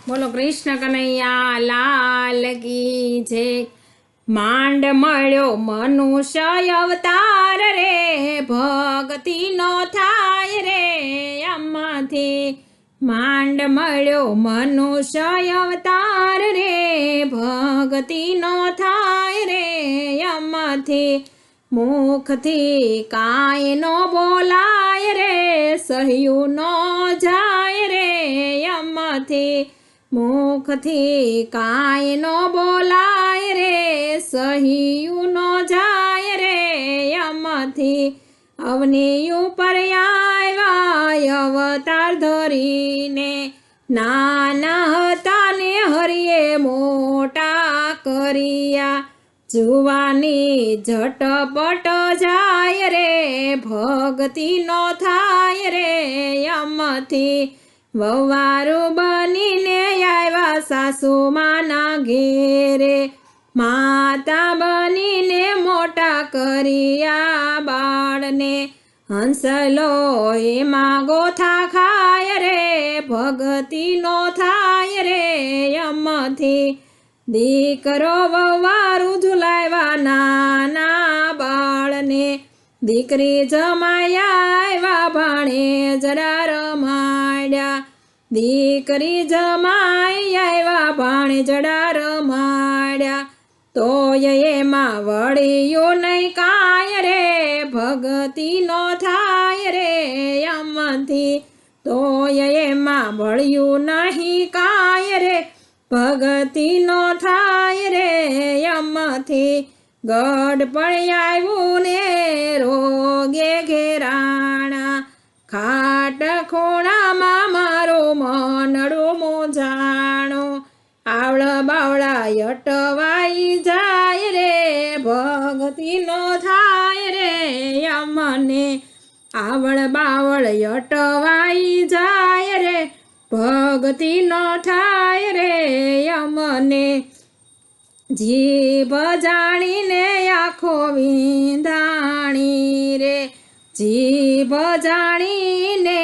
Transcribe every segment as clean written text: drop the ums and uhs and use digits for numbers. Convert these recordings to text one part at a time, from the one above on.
બોલો કૃષ્ણ કનૈયા લાલ કી જય। માંડ મળ્યો મનુષ્ય અવતાર રે, ભક્તિનો થાય રે આમાંથી। માંડ મળ્યો મનુષ્ય અવતાર રે, ભક્તિનો થાય રે આમાંથી। મુખથી કાંઈ નો બોલાય રે, સહ્યું નો જાય રે આમાંથી। મુખથી કાંઈ નો બોલાય રે, સહ્યું નો જાય રે આમાંથી। અવની ઉપર આવ્યા અવતાર ધરીને, નાના હતા ને હરિએ મોટા કર્યા। જુવાની ઝટપટ જાય રે, ભક્તિનો થાય રે આમાંથી। વવારું બનીને આવ્યા સાસુમાના ઘેરે, માતા બનીને મોટા કર્યા બાળને। હંસલો એમાં ગોથા ખાય રે, ભક્તિનો થાય રે આમાંથી। દીકરો વવારું ઝુલાવ્યા નાના બાળને, દીકરી જમાયા આવ્યા ભાણે જરા રમાડ્યા। દીકરી જમાઈ આવ્યા ભાણે જડા રમાડ્યા, તોય એમાં વળ્યું નહીં કાંઈ રે, ભક્તિનો થાય રે આમાંથી। તોય એમાં વળ્યું નહીં કાંઈ રે, ભક્તિનો થાય રે આમાંથી। ગઢ પણ આવ્યું ને રોગે ઘેરાણા, ખાટ ખૂણામાં મારું મનડું મૂંઝાણું। આવળ બાવળા અટવાઈ જાય રે, ભક્તિનો થાય રે અમને। આવળ બાવળ અટવાઈ જાય રે, ભક્તિનો થાય રે અમને। જીભ જાણીને આંખો વિંધાણી રે, જીભ જાણીને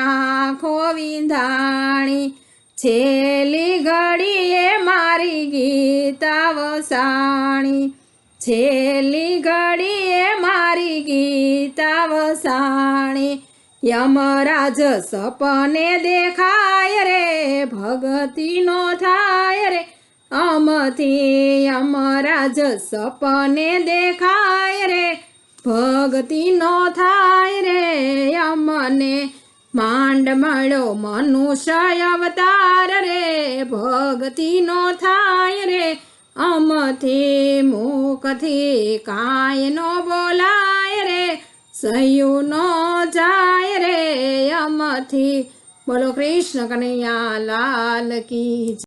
આંખો વિંધાણી। છેલ્લી ઘડીએ મારી ગીતા વસાણી, છેલ્લી ઘડીએ મારી ગીતા વસાણી। યમરાજ સપને દેખાય રે, ભક્તિનો થાય રે આમાંથી। યમરાજ સપને દેખાય રે, ભક્તિનો થાય રે અમને। માંડ મળ્યો મનુષ્ય અવતાર રે, ભક્તિનો થાય રે આમાંથી। મુખથી કાંઈ નો બોલાય રે, સહ્યું નો જાય રે આમાંથી। બોલો કૃષ્ણ કનૈયા લાલ કી જય।